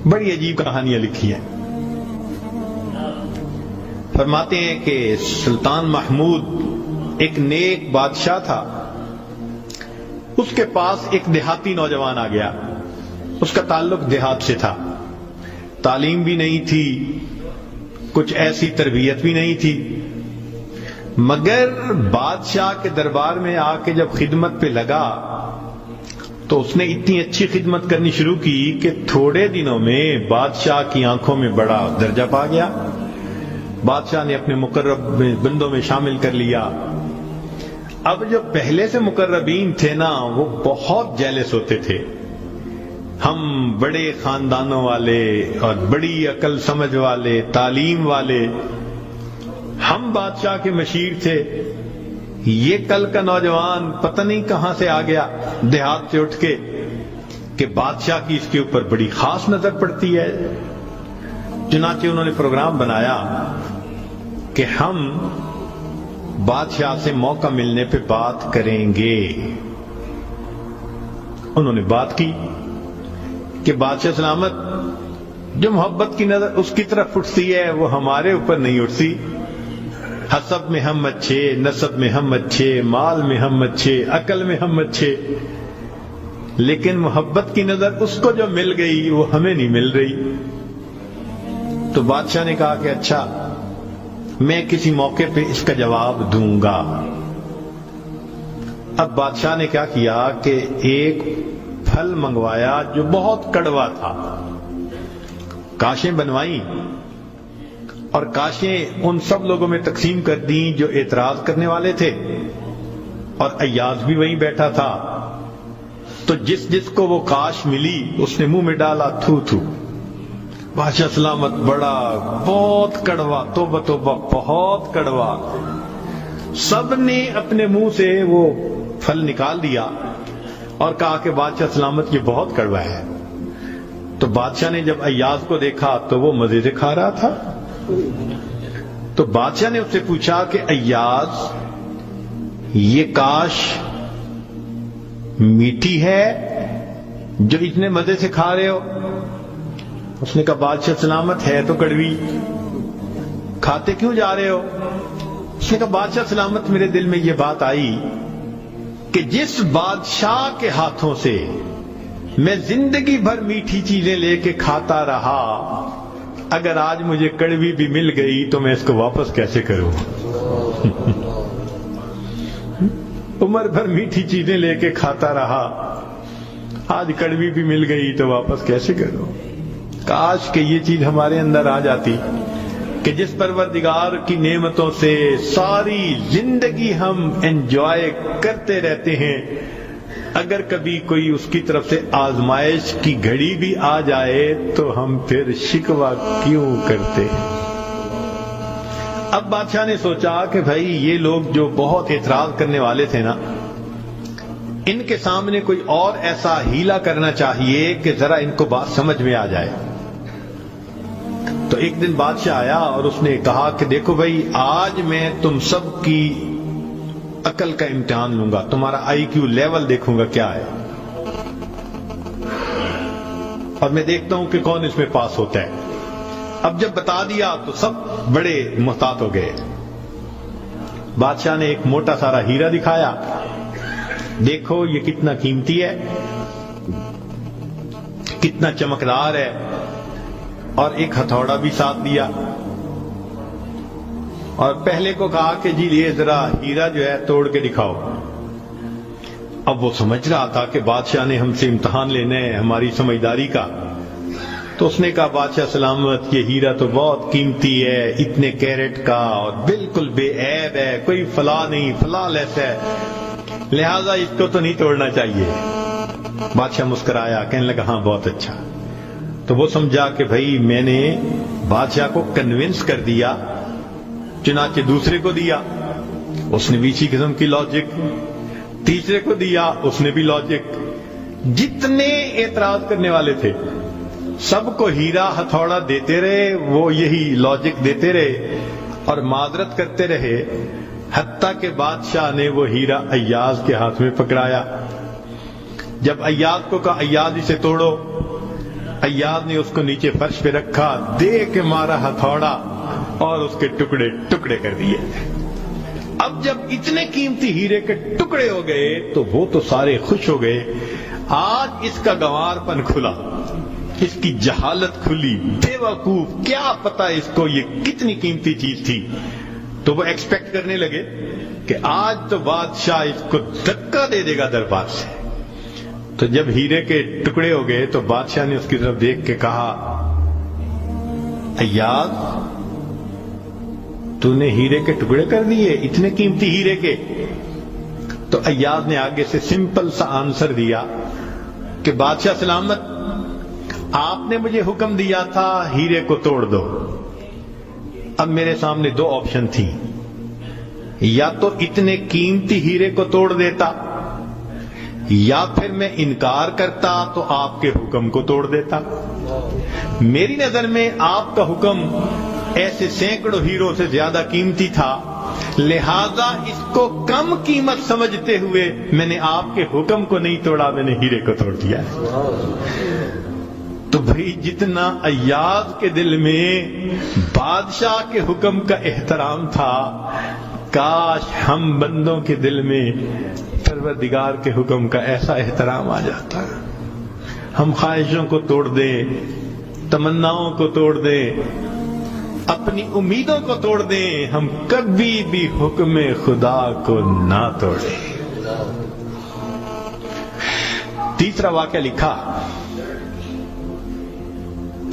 بڑی عجیب کہانیاں لکھی ہیں. فرماتے ہیں کہ سلطان محمود ایک نیک بادشاہ تھا. اس کے پاس ایک دیہاتی نوجوان آ گیا. اس کا تعلق دیہات سے تھا. تعلیم بھی نہیں تھی, کچھ ایسی تربیت بھی نہیں تھی, مگر بادشاہ کے دربار میں آ کے جب خدمت پہ لگا تو اس نے اتنی اچھی خدمت کرنی شروع کی کہ تھوڑے دنوں میں بادشاہ کی آنکھوں میں بڑا درجہ پا گیا. بادشاہ نے اپنے مقرب بندوں میں شامل کر لیا. اب جو پہلے سے مقربین تھے نا, وہ بہت جیلس ہوتے تھے. ہم بڑے خاندانوں والے اور بڑی عقل سمجھ والے, تعلیم والے, ہم بادشاہ کے مشیر تھے. یہ کل کا نوجوان پتہ نہیں کہاں سے آ گیا دیہات سے اٹھ کے کہ بادشاہ کی اس کے اوپر بڑی خاص نظر پڑتی ہے. چنانچہ انہوں نے پروگرام بنایا کہ ہم بادشاہ سے موقع ملنے پہ بات کریں گے. انہوں نے بات کی کہ بادشاہ سلامت, جو محبت کی نظر اس کی طرف اٹھتی ہے وہ ہمارے اوپر نہیں اٹھتی. حسب میں ہم اچھے, نسب میں ہم اچھے, مال میں ہم اچھے, عقل میں ہم اچھے, لیکن محبت کی نظر اس کو جو مل گئی وہ ہمیں نہیں مل رہی. تو بادشاہ نے کہا کہ اچھا, میں کسی موقع پہ اس کا جواب دوں گا. اب بادشاہ نے کیا کیا کہ ایک پھل منگوایا جو بہت کڑوا تھا. کاشیں بنوائیں اور کاشیں ان سب لوگوں میں تقسیم کر دیں جو اعتراض کرنے والے تھے, اور ایاز بھی وہیں بیٹھا تھا. تو جس جس کو وہ کاش ملی اس نے منہ میں ڈالا, تھو تھو. بادشاہ سلامت, بڑا بہت کڑوا, توبہ توبہ, بہت کڑوا. سب نے اپنے منہ سے وہ پھل نکال دیا اور کہا کہ بادشاہ سلامت یہ بہت کڑوا ہے. تو بادشاہ نے جب ایاز کو دیکھا تو وہ مزے سے کھا رہا تھا. تو بادشاہ نے اس سے پوچھا کہ ایاز, یہ کاش میٹھی ہے جو اتنے مزے سے کھا رہے ہو؟ اس نے کہا بادشاہ سلامت ہے تو کڑوی, کھاتے کیوں جا رہے ہو؟ اس نے کہا بادشاہ سلامت, میرے دل میں یہ بات آئی کہ جس بادشاہ کے ہاتھوں سے میں زندگی بھر میٹھی چیزیں لے کے کھاتا رہا, اگر آج مجھے کڑوی بھی مل گئی تو میں اس کو واپس کیسے کروں؟ عمر بھر میٹھی چیزیں لے کے کھاتا رہا, آج کڑوی بھی مل گئی تو واپس کیسے کروں؟ کاش کہ یہ چیز ہمارے اندر آ جاتی کہ جس پروردگار کی نعمتوں سے ساری زندگی ہم انجوائے کرتے رہتے ہیں, اگر کبھی کوئی اس کی طرف سے آزمائش کی گھڑی بھی آ جائے تو ہم پھر شکوہ کیوں کرتے ہیں؟ اب بادشاہ نے سوچا کہ بھائی یہ لوگ جو بہت اعتراض کرنے والے تھے نا, ان کے سامنے کوئی اور ایسا ہیلا کرنا چاہیے کہ ذرا ان کو بات سمجھ میں آ جائے. تو ایک دن بادشاہ آیا اور اس نے کہا کہ دیکھو بھائی, آج میں تم سب کی عقل کا امتحان لوں گا, تمہارا آئی کیو لیول دیکھوں گا کیا ہے, اور میں دیکھتا ہوں کہ کون اس میں پاس ہوتا ہے. اب جب بتا دیا تو سب بڑے محتاط ہو گئے. بادشاہ نے ایک موٹا سارا ہیرا دکھایا, دیکھو یہ کتنا قیمتی ہے, کتنا چمکدار ہے, اور ایک ہتھوڑا بھی ساتھ دیا, اور پہلے کو کہا کہ جی یہ ذرا ہیرا جو ہے توڑ کے دکھاؤ. اب وہ سمجھ رہا تھا کہ بادشاہ نے ہم سے امتحان لینا ہے ہماری سمجھداری کا. تو اس نے کہا بادشاہ سلامت, یہ ہیرا تو بہت قیمتی ہے, اتنے کیرٹ کا اور بالکل بے عیب ہے, کوئی فلاں نہیں, فلاں لیس ہے, لہذا اس کو تو نہیں توڑنا چاہیے. بادشاہ مسکرایا, کہنے لگا ہاں بہت اچھا. تو وہ سمجھا کہ بھائی میں نے بادشاہ کو کنونس کر دیا, چنانچہ دوسرے کو دیا, اس نے بھی اسی قسم کی لاجک, تیسرے کو دیا, اس نے بھی لاجک. جتنے اعتراض کرنے والے تھے سب کو ہیرا ہتھوڑا دیتے رہے, وہ یہی لاجک دیتے رہے اور معذرت کرتے رہے, حتیٰ کہ بادشاہ نے وہ ہیرا ایاز کے ہاتھ میں پکڑایا. جب ایاز کو کہا ایاز اسے توڑو, ایاز نے اس کو نیچے فرش پہ رکھا، دے کے مارا ہتھوڑا اور اس کے ٹکڑے ٹکڑے کر دیے۔ اب جب اتنے قیمتی ہیرے کے ٹکڑے ہو گئے تو وہ تو سارے خوش ہو گئے، آج اس کا گنوار پن کھلا، اس کی جہالت کھلی، بے وقوف، کیا پتا اس کو یہ کتنی قیمتی چیز تھی۔ تو وہ ایکسپیکٹ کرنے لگے کہ آج تو بادشاہ اس کو دھکا دے دے گا دربار سے۔ تو جب ہیرے کے ٹکڑے ہو گئے تو بادشاہ نے اس کی طرف دیکھ کے کہا، ایاز تو نے ہیرے کے ٹکڑے کر دیے، اتنے قیمتی ہیرے کے؟ تو ایاز نے آگے سے سمپل سا آنسر دیا کہ بادشاہ سلامت، آپ نے مجھے حکم دیا تھا ہیرے کو توڑ دو۔ اب میرے سامنے دو آپشن تھی، یا تو اتنے قیمتی ہیرے کو توڑ دیتا، یا پھر میں انکار کرتا تو آپ کے حکم کو توڑ دیتا۔ میری نظر میں آپ کا حکم ایسے سینکڑوں ہیروں سے زیادہ قیمتی تھا، لہذا اس کو کم قیمت سمجھتے ہوئے میں نے آپ کے حکم کو نہیں توڑا، میں نے ہیرے کو توڑ دیا۔ تو بھئی جتنا ایاز کے دل میں بادشاہ کے حکم کا احترام تھا، کاش ہم بندوں کے دل میں پروردگار کے حکم کا ایسا احترام آ جاتا۔ ہم خواہشوں کو توڑ دیں، تمناؤں کو توڑ دیں، اپنی امیدوں کو توڑ دیں، ہم کبھی بھی حکم خدا کو نہ توڑیں۔ تیسرا واقعہ لکھا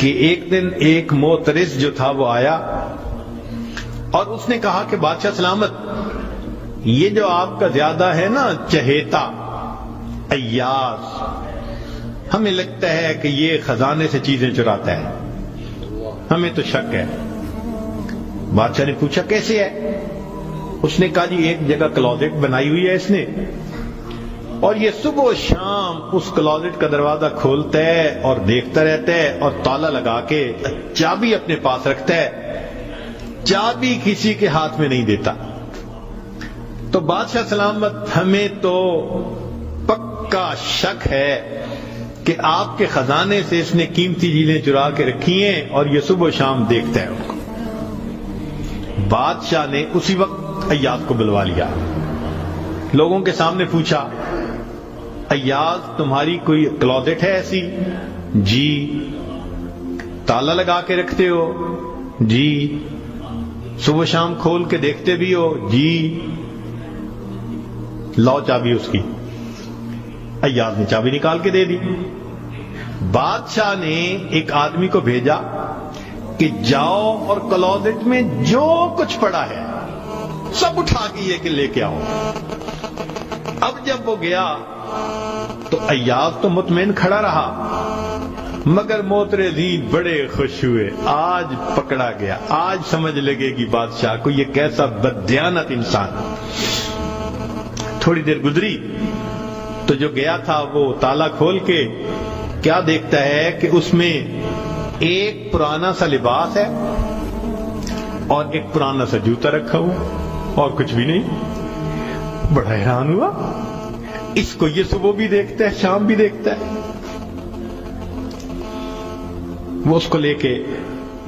کہ ایک دن ایک معترض جو تھا وہ آیا اور اس نے کہا کہ بادشاہ سلامت، یہ جو آپ کا زیادہ ہے نا چہیتا ایاز، ہمیں لگتا ہے کہ یہ خزانے سے چیزیں چراتا ہے، ہمیں تو شک ہے۔ بادشاہ نے پوچھا کیسے ہے؟ اس نے کہا جی ایک جگہ کلوزٹ بنائی ہوئی ہے اس نے، اور یہ صبح و شام اس کلوزٹ کا دروازہ کھولتا ہے اور دیکھتا رہتا ہے اور تالا لگا کے چابی اپنے پاس رکھتا ہے، چابی کسی کے ہاتھ میں نہیں دیتا۔ تو بادشاہ سلامت ہمیں تو پکا شک ہے کہ آپ کے خزانے سے اس نے قیمتی چیزیں چرا کے رکھی ہیں اور یہ صبح و شام دیکھتا ہے ان کو۔ بادشاہ نے اسی وقت ایاز کو بلوا لیا، لوگوں کے سامنے پوچھا، ایاز تمہاری کوئی کلوزٹ ہے ایسی؟ جی۔ تالا لگا کے رکھتے ہو؟ جی۔ صبح شام کھول کے دیکھتے بھی ہو؟ جی۔ لاؤ چابی اس کی۔ ایاز نے چابی نکال کے دے دی۔ بادشاہ نے ایک آدمی کو بھیجا کہ جاؤ اور کلوزٹ میں جو کچھ پڑا ہے سب اٹھا کے یہ کہ لے کے آؤ۔ اب جب وہ گیا تو ایاز تو مطمئن کھڑا رہا، مگر معترضین بڑے خوش ہوئے، آج پکڑا گیا، آج سمجھ لگے گی بادشاہ کو یہ کیسا بددیانت انسان۔ تھوڑی دیر گزری تو جو گیا تھا وہ تالا کھول کے کیا دیکھتا ہے کہ اس میں ایک پرانا سا لباس ہے اور ایک پرانا سا جوتا رکھا ہوا اور کچھ بھی نہیں۔ بڑا حیران ہوا، اس کو یہ صبح بھی دیکھتا ہے شام بھی دیکھتا ہے۔ وہ اس کو لے کے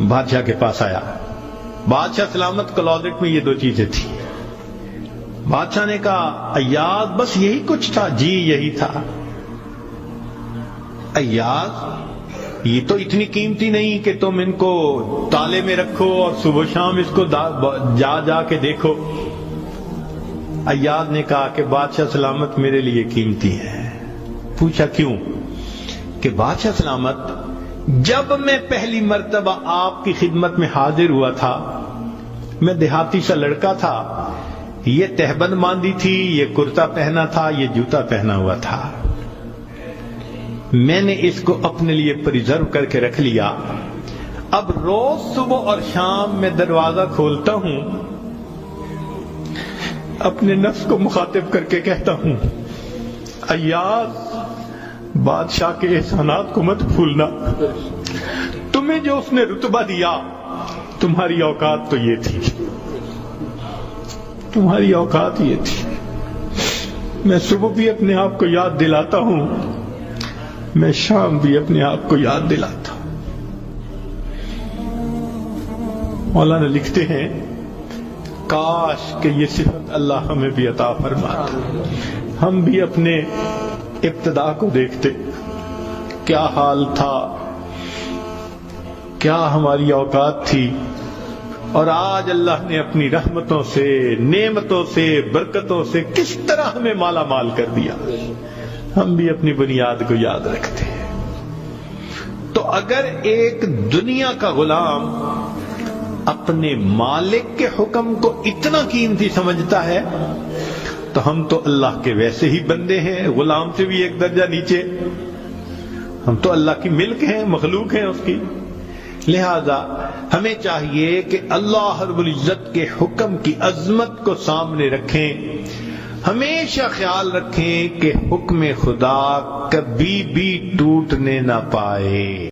بادشاہ کے پاس آیا۔ بادشاہ سلامت کلوزٹ میں یہ دو چیزیں تھیں۔ بادشاہ نے کہا ایاز بس یہی کچھ تھا؟ جی یہی تھا۔ ایاز یہ تو اتنی قیمتی نہیں کہ تم ان کو تالے میں رکھو اور صبح شام اس کو جا جا کے دیکھو۔ ایاز نے کہا کہ بادشاہ سلامت میرے لیے قیمتی ہے۔ پوچھا کیوں؟ کہ بادشاہ سلامت جب میں پہلی مرتبہ آپ کی خدمت میں حاضر ہوا تھا، میں دیہاتی سا لڑکا تھا، یہ تہبند باندھی تھی، یہ کرتا پہنا تھا، یہ جوتا پہنا ہوا تھا، میں نے اس کو اپنے لیے پریزرو کر کے رکھ لیا۔ اب روز صبح اور شام میں دروازہ کھولتا ہوں، اپنے نفس کو مخاطب کر کے کہتا ہوں ایاز بادشاہ کے احسانات کو مت بھولنا، تمہیں جو اس نے رتبہ دیا تمہاری اوقات تو یہ تھی، تمہاری اوقات یہ تھی۔ میں صبح بھی اپنے آپ کو یاد دلاتا ہوں میں شام بھی اپنے آپ کو یاد دلاتا ہوں۔ مولانا لکھتے ہیں کاش کہ یہ صفت اللہ ہمیں بھی عطا فرماتا، ہم بھی اپنے ابتدا کو دیکھتے، کیا حال تھا، کیا ہماری اوقات تھی، اور آج اللہ نے اپنی رحمتوں سے، نعمتوں سے، برکتوں سے کس طرح ہمیں مالا مال کر دیا۔ ہم بھی اپنی بنیاد کو یاد رکھتے ہیں۔ تو اگر ایک دنیا کا غلام اپنے مالک کے حکم کو اتنا قیمتی سمجھتا ہے تو ہم تو اللہ کے ویسے ہی بندے ہیں، غلام سے بھی ایک درجہ نیچے، ہم تو اللہ کی ملک ہیں، مخلوق ہیں اس کی۔ لہذا ہمیں چاہیے کہ اللہ رب العزت کے حکم کی عظمت کو سامنے رکھیں، ہمیشہ خیال رکھیں کہ حکم خدا کبھی بھی ٹوٹنے نہ پائے۔